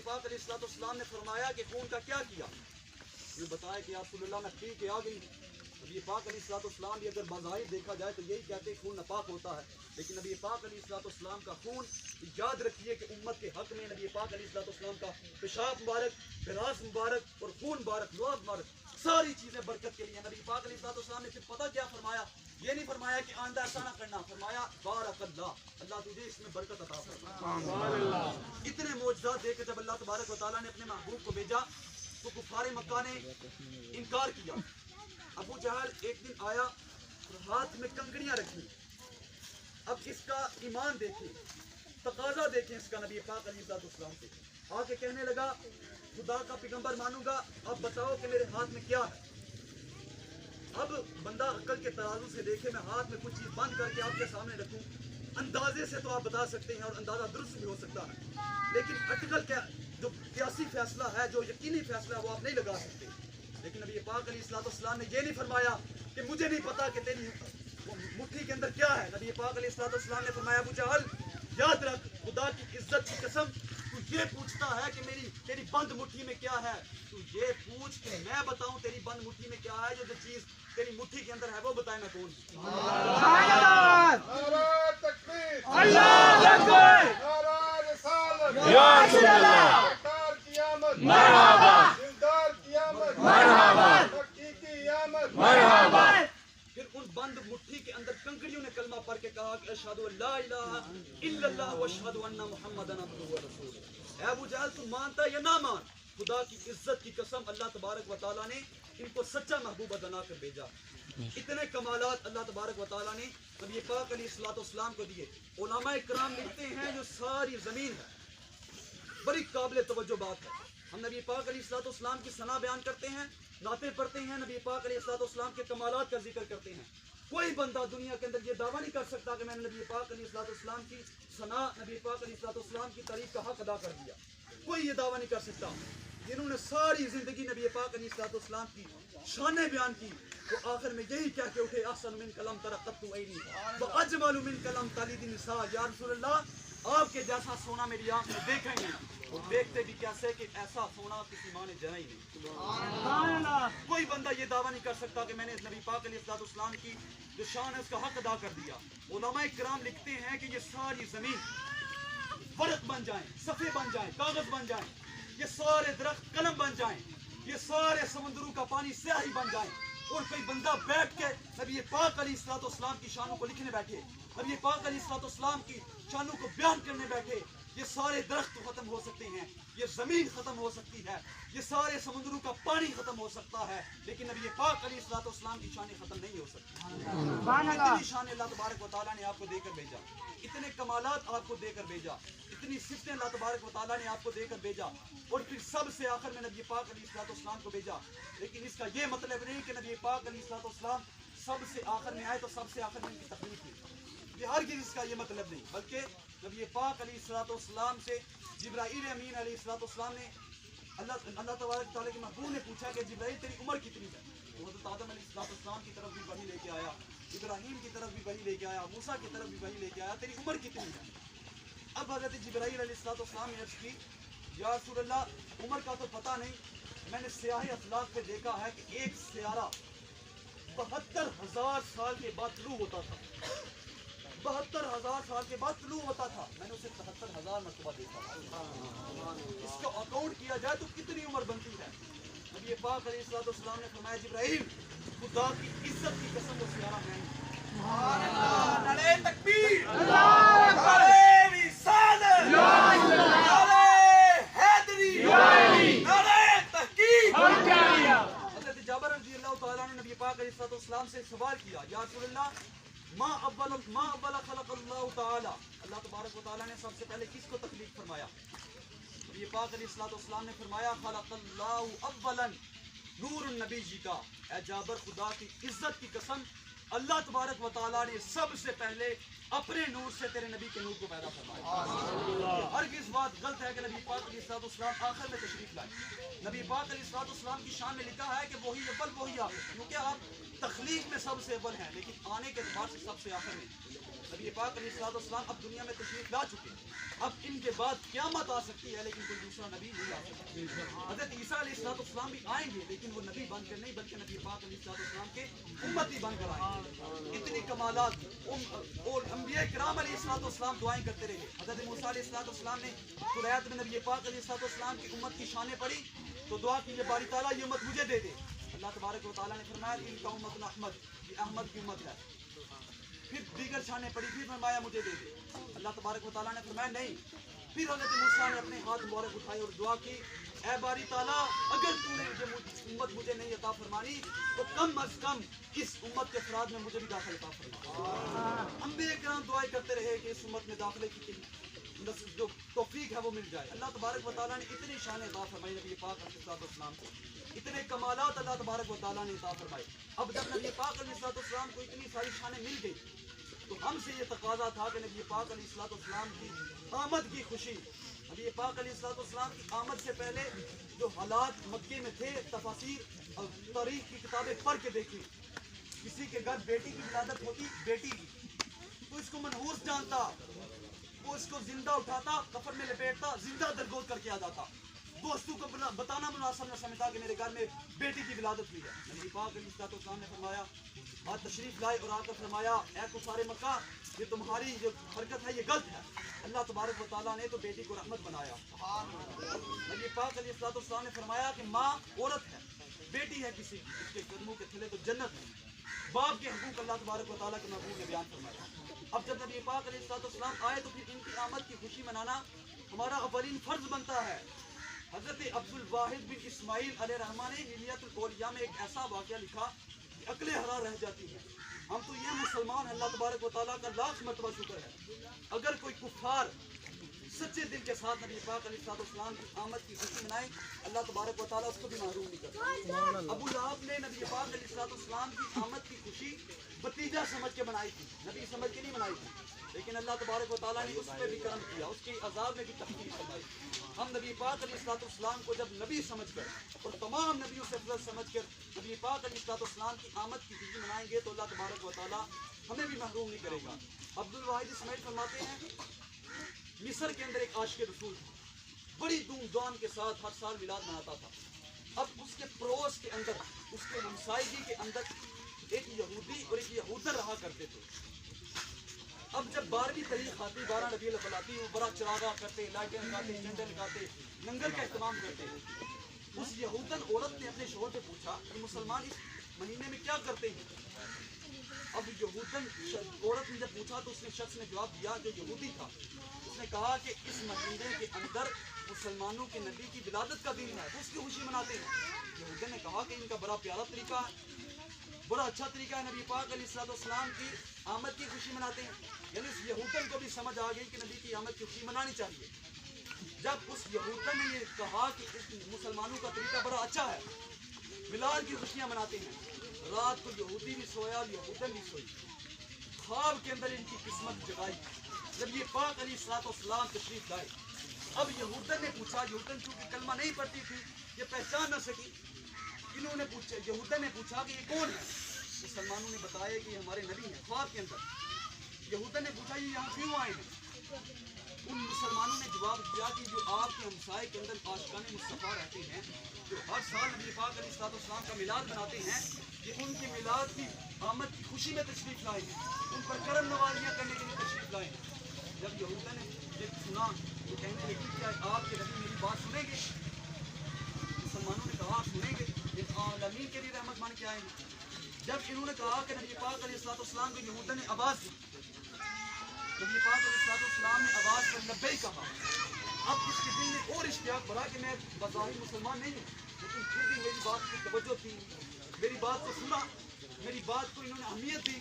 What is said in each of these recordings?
پاک علیہ السلام نے فرمایا کہ خون کا کیا کیا؟ نے بتایا کہ یا رسول اللہ میں پی کے آ گئی. نبی پاک علیہ السلام بھی اگر بظاہر دیکھا جائے تو یہی کہتے ہیں خون ناپاک ہوتا ہے، لیکن نبی پاک علیہ السلام کا خون، یاد رکھیے کہ امت کے حق میں نبی پاک علیہ السلام کا پیشاب مبارک، براز مبارک اور خون مبارک، لعاب مبارک، ساری چیزیں برکت کے لیے. نبی پاک علیہ السلام نے پھر پتہ کیا فرمایا؟ یہ نہیں فرمایا کہ آئندہ ایسا نہ کرنا، فرمایا بارک اللہ تجھے اس میں برکت عطا فرمائے. اتنے معجزات دے کے جب اللہ تبارک و تعالیٰ نے اپنے محبوب کو بھیجا تو کفار مکہ نے انکار کیا. ابو جہل ایک دن آیا اور ہاتھ میں کنکڑیاں رکھی. اب اس کا ایمان دیکھیں، تقاضا دیکھیں اس کا نبی پاک علیہ السلام سے. آ کے کہنے لگا خدا کا پیغمبر مانوں گا، اب بتاؤ کہ میرے ہاتھ میں کیا ہے. اب بندہ عقل کے ترازو سے دیکھے، میں ہاتھ میں کچھ چیز بند کر کے آپ کے سامنے رکھوں، اندازے سے تو آپ بتا سکتے ہیں اور اندازہ درست بھی ہو سکتا ہے، لیکن عقل کا جو قیاسی فیصلہ ہے، جو یقینی فیصلہ ہے، وہ آپ نہیں لگا سکتے. لیکن نبی پاک علیہ السلام نے یہ نہیں فرمایا کہ مجھے نہیں پتا کہ تیری مٹھی کے اندر کیا ہے. نبی پاک علیہ السلام نے فرمایا ابو جہل یاد رکھ، خدا کی عزت کی قسم، تو یہ پوچھتا ہے کہ تیری بند مٹھی میں کیا ہے، تو یہ پوچھ کہ میں بتاؤں تیری بند مٹھی میں کیا ہے. جو چیز تیری مٹھی کے اندر ہے وہ بتائے میں کون. پھر ان بند مٹھی کے اندر کنکڑیوں نے کلمہ پڑھ کے کہا کہ اشہد ان لا الہ الا اللہ واشہد ان محمدا عبدہ ورسولہ. اے ابو جہل تم مانتا یا نہ مان، خدا کی عزت کی قسم اللہ تبارک و تعالیٰ نے ان کو سچا محبوب بنا کر بھیجا. اتنے کمالات اللہ تبارک و تعالیٰ نے نبی پاک علیہ السلام کو دیے. علماء کرام لکھتے ہیں جو ساری زمین ہے بڑی قابل توجہ بات ہے. ہم نبی پاک علیہ السلام کی ثنا بیان کرتے ہیں، نعتیں پڑھتے ہیں، نبی پاک علیہ السلام کے کمالات کا ذکر کرتے ہیں. کوئی بندہ دنیا کے اندر یہ دعویٰ نہیں کر سکتا کہ میں نے نبی پاک علیہ السلام کی ثنا، نبی پاک علیہ السلام کی تعریف کا حق ادا کر دیا. کوئی یہ دعویٰ نہیں کر سکتا. جنہوں نے ساری زندگی نبی پاک علیہ السلام کی شانیں بیان کی، وہ آخر میں یہی کہہ کے اٹھے احسن من کلام ترقت عینی واجمل من کلام تلید النساء. یا رسول اللہ آپ کے جیسا سونا میری آنکھ میں دیکھیں گے، اور دیکھتے بھی کیسے کہ ایسا سونا کسی ماں نے جنا ہی نہیں. کوئی بندہ یہ دعویٰ نہیں کر سکتا کہ میں نے نبی پاک علیہ السلام کی جو شان ہے اس کا حق ادا کر دیا. علماء کرام لکھتے ہیں کہ یہ ساری زمین ورق بن جائیں، صفحے بن جائیں، کاغذ بن جائیں، یہ سارے درخت قلم بن جائیں، یہ سارے سمندروں کا پانی سیاہی بن جائیں، اور کوئی بندہ بیٹھ کے نبی پاک علیہ السلام کی شانوں کو لکھنے بیٹھے، نبی پاک علیہ السلام کی شانوں کو بیان کرنے بیٹھے، یہ سارے درخت ختم ہو سکتے ہیں، یہ زمین ختم ہو سکتی ہے، یہ سارے سمندروں کا پانی ختم ہو سکتا ہے، لیکن نبی پاک علیہ السلام کی شانیں ختم نہیں ہو سکتی. اتنی شان اللہ تبارک و تعالیٰ نے آپ کو دے کر بھیجا، اتنے کمالات آپ کو دے کر بھیجا، اتنی صفتیں اللہ تبارک و تعالیٰ نے آپ کو دے کر بھیجا، اور پھر سب سے آخر میں نبی پاک علیہ السلام کو بھیجا. لیکن اس کا یہ مطلب نہیں کہ نبی پاک علیہ السلام سب سے آخر میں آئے تو سب سے آخر میں ان کی تکلیف ہوئی. یہ ہرگز اس کا یہ مطلب نہیں، بلکہ نبی پاک علیہ السلام سے جبرائیل امین علیہ السلام نے اللہ تبارک تعالیٰ کے محبوب نے پوچھا کہ جبرائیل تیری عمر کتنی ہے؟ تو حضرت آدم علیہ السلام کی طرف بھی وحی لے کے آیا، ابراہیم کی طرف بھی وحی لے کے آیا، موسیٰ کی طرف بھی وحی لے کے آیا، تیری عمر کتنی ہے؟ اب حضرت جبرائیل علیہ السلام نے عرض کی یا رسول اللہ عمر کا تو پتہ نہیں، میں نے سیاہ افلاک پہ دیکھا ہے کہ ایک سیارہ 72,000 سال کے بعد طلوع ہوتا تھا، 72,000 سال کے بعد طلوع ہوتا تھا. میں نے اسے 73,000 مرتبہ دیکھا. اس کو اکاؤنٹ کیا جائے تو کتنی عمر بنتی ہے؟ نبی پاک علیہ السلام نے فرمایا جبرائیل خدا کی عزت کی قسم وہ سیارہ میں نہیں. نعرہ تکبیر، نعرہ رسالت، نعرہ حیدری، نعرہ تحقیق. حضرت جابر رضی اللہ تعالیٰ نے نبی پاک علیہ السلام سے سوال کیا یا رسول اللہ ما اول خلق اللہ تعالی، اللہ تبارک و تعالیٰ نے سب سے پہلے کس کو تخلیق فرمایا؟ نبی پاک علیہ السلام نے فرمایا خلق اللہ اولا نور النبی جی کا. اے جابر خدا کی عزت کی قسم اللہ تبارک و تعالیٰ نے سب سے پہلے اپنے نور سے تیرے نبی کے نور کو پیدا فرمایا. ہرگز بات غلط ہے کہ نبی پاک علیہ السلام آخر میں تشریف لائے. نبی پاک علیہ السلام کی شان میں لکھا ہے کہ وہی اول وہی آخر، کیونکہ آپ تخلیق میں سب سے اول ہیں لیکن آنے کے اعتبار سے سب سے آخر میں. نبی پاک علیہ السلام اب دنیا میں تشریف لا چکے ہیں. اب ان کے بعد قیامت آ سکتی ہے لیکن کوئی دوسرا نبی نہیں آ سکتا. حضرت عیسیٰ علیہ السلام بھی آئیں گے لیکن وہ نبی بن کر نہیں بلکہ نبی پاک علیہ السلام کے امتی بن کر آئیں گے. اتنی کمالات اور انبیاء کرام علیہ السلام دعائیں کرتے رہے. حضرت موسیٰ علیہ السلام نے قرآن میں نبی پاک علیہ السلام کی امت کی شانیں پڑھی تو دعا کی باری تعالیٰ یہ امت مجھے دے دے. اللہ تبارک و تعالیٰ نے فرمایا کہ ان کا امت احمد، یہ احمد کی امت ہے. پھر دیگر شانیں پڑھی پھر فرمایا مجھے دے دے. اللہ تبارک و تعالیٰ نے فرمایا نہیں. پھر حضرت موسیٰ نے اپنے ہاتھ مبارک اٹھائے اور دعا کی اے باری تعالیٰ اگر تو نے امت مجھے نہیں عطا فرمانی تو کم از کم اس امت کے افراد میں مجھے بھی داخل عطا فرما. انبیاء کرام دعائیں کرتے رہے کہ اس امت میں داخلے کی جو توفیق ہے وہ مل جائے. اللہ تبارک و تعالیٰ نے اتنی شانیں عطا فرمائی نبی پاک علیہ السلام کو، اتنے کمالات اللہ تبارک و تعالیٰ نے عطا فرمائے. اب جب نبی پاک علیہ السلام کو اتنی ساری شانیں مل گئی تو ہم سے یہ تقاضا تھا کہ نبی پاک علیہ السلام کی آمد کی خوشی، نبی پاک علیہ السلام کی آمد سے پہلے جو حالات مکے میں تھے تفاسیر اور تاریخ کی کتابیں پڑھ کے دیکھی. کسی کے گھر بیٹی کی ولادت ہوتی بیٹی کی تو اس کو منحوس جانتا، وہ اس کو زندہ اٹھاتا کفن میں لپیٹتا زندہ درگود کر کے آ جاتا. دوستوں کو بتانا مناسب نہ سمجھتا کہ میرے گھر میں بیٹی کی ولادت ہوئی ہے. نبی پاک علیہ السلام نے فرمایا آج تشریف لائے اور آ کر فرمایا اے کفار مکہ یہ تمہاری جو حرکت ہے یہ غلط ہے. اللہ تبارک و تعالیٰ نے تو بیٹی کو رحمت بنایا. نبی پاک علیہ السلام نے فرمایا کہ ماں عورت ہے، بیٹی ہے کسی کی، اس کے قدموں کے تھلے تو جنت ہے. باپ کے حقوق اللہ تبارک و تعالیٰ کے محبوب نے بیان فرمایا. اب جب نبی پاک علیہ السلام آئے تو پھر ان کی آمد کی خوشی منانا ہمارا اولین فرض بنتا ہے. حضرت عبد الواحد بن اسماعیل علیہ رحمٰن نے حلیۃ الاولیاء میں ایک ایسا واقعہ لکھا کہ عقلیں حیران رہ جاتی ہیں. ہم تو یہ مسلمان اللہ تبارک و تعالیٰ کا لاکھ مرتبہ شکر ہے. اگر کوئی کفار سچے دل کے ساتھ نبی پاک علیہ السلام کی آمد کی خوشی منائے اللہ تبارک و تعالیٰ اس کو بھی محروم نہیں کرتا. ابو لہب نے نبی پاک علیہ السلام کی آمد کی خوشی بتیجا سمجھ کے منائی تھی، نبی سمجھ کے نہیں منائی تھی. لیکن اللہ تبارک و تعالیٰ نے اس پہ بھی کرم کیا، اس کی عذاب میں بھی تخفیف فرمائی. ہم نبی پاک علیہ السلام کو جب نبی سمجھ کر اور تمام نبیوں سے افضل سمجھ کر نبی پاک علیہ السلام کی آمد کی خوشی منائیں گے تو اللہ تبارک و تعالیٰ ہمیں بھی محروم نہیں کرے گا. عبد الواحد اسماعیل فرماتے ہیں مصر کے اندر ایک عاشق رسول بڑی دھوم دھام کے ساتھ ہر سال میلاد مناتا تھا. اب اس کے پڑوس کے اندر اس کے ہمسائیگی کے اندر ایک یہودی اور ایک یہودر رہا کرتے تھے. اب جب 12ویں تاریخ آتی 12 ربیع الاول آتی وہ بڑا چراغا کرتے، لائٹیں لگاتے، جھنڈے لگاتے، لنگر کا اہتمام کرتے. اس یہودن عورت نے اپنے شوہر سے پوچھا کہ مسلمان اس مہینے میں کیا کرتے ہیں. اب یہودن عورت نے جب پوچھا تو اس نے شخص نے جواب دیا جو یہودی تھا. اس نے کہا کہ اس مہینے کے اندر مسلمانوں کے نبی کی ولادت کا دن ہے، اس کی خوشی مناتے ہیں. یہودن نے کہا کہ ان کا بڑا پیارا طریقہ ہے، بڑا اچھا طریقہ ہے، نبی پاک علیہ السلام کی آمد کی خوشی مناتے ہیں. یعنی اس یہودن کو بھی سمجھ آ گئی کہ نبی کی آمد کی خوشی منانی چاہیے. جب اس یہودن نے یہ کہا کہ اس مسلمانوں کا طریقہ بڑا اچھا ہے، میلاد کی خوشیاں مناتے ہیں، رات کو یہودی بھی سویا اور یہودن بھی سوئی. خواب کے اندر ان کی قسمت جگائی جب یہ پاک علیہ السلام تشریف لائے. اب یہودن نے پوچھا، یہودن چونکہ کلمہ نہیں پڑھتی تھی یہ پہچان نہ سکی. انہوں نے پوچھا، یہودن نے پوچھا کہ یہ کون ہے. مسلمانوں نے بتایا کہ یہ ہمارے نبی ہیں. خواب کے اندر یہودن نے پوچھا یہ یہاں کیوں آئے ہیں. ان مسلمانوں نے جواب دیا کہ جو آپ کے ہمسائے کے اندر عاشقان مصطفیٰ رہتے ہیں جو ہر سال نبی پاک علیہ السلام کا میلاد مناتے ہیں، یہ ان کے میلاد کی آمد کی خوشی میں تشریف لائے ہیں، ان پر کرم نوازیاں کرنے کے لیے تشریف لائے ہیں. جب یہودن نے یہ سنا تو کہنے لگی کیا آپ کے نبی میری بات سنیں گے. مسلمانوں نے کہا سنیں گے، یہ عالمین کے لیے رحمت مان کے آئے ہیں. جب انہوں نے کہا کہ نبی پاک علیہ السلام کو یہودن نے آواز دی، نبی پاک علیہ السلام نے آواز پر لبیک کہا. اب اس کے دل میں اور اشتیاق بڑھا کہ میں بظاہر مسلمان نہیں ہوں لیکن پھر بھی میری بات کی توجہ تھی، میری بات کو سنا، میری بات کو انہوں نے اہمیت دی.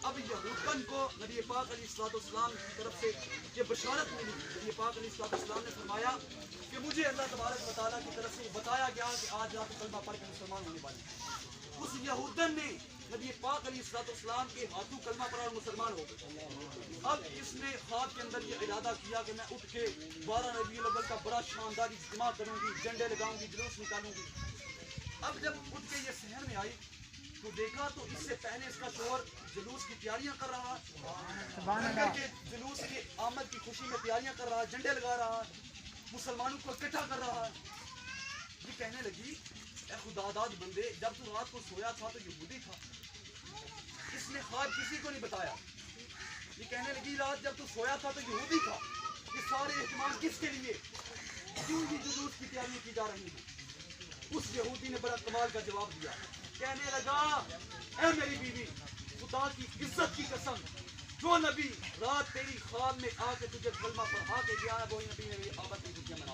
اب یہودن کو نبی پاک علیہ السلام کی طرف سے یہ بشارت ملی. نبی پاک علیہ السلام نے فرمایا کہ مجھے اللہ تبارک و تعالیٰ کی طرف سے بتایا گیا کہ آج آپ کلمہ پڑھ کے مسلمان ہونے والے ہیں. اس یہودن نے نبی پاک علیہ السلام کے ہاتھوں کلمہ پڑھا اور مسلمان ہو گئے. اب اس نے خواب کے اندر یہ ارادہ کیا کہ میں اٹھ کے 12 ربیع الاول کا بڑا شاندار اجتماع کروں گی، جھنڈے لگاؤں گی، جلوس نکالوں گی. اب جب اٹھ کے یہ شہر میں آئی کو دیکھا تو اس سے پہلے اس کا شوہر جلوس کی تیاریاں کر رہا، کے جلوس کی آمد کی خوشی میں تیاریاں کر رہا، جھنڈے لگا رہا، مسلمانوں کو اکٹھا کر رہا. یہ کہنے لگی اے خدا داد بندے، جب تو رات کو سویا تھا تو یہودی تھا، اس نے خواب کسی کو نہیں بتایا. یہ کہنے لگی رات جب تو سویا تھا تو یہودی تھا، یہ سارے اہتمام کس کے لیے، کیوں یہ جلوس کی تیاریاں کی جا رہی ہیں؟ اس یہودی نے بڑا کمال کا جواب دیا، کہنے لگا اے میری بیوی، خدا کی عزت کی قسم، جو نبی رات تیری خواب میں آ کے تجھے کلمہ پڑھا کے گیا ہے وہی نبی میری آمد کی خوشیاں منا.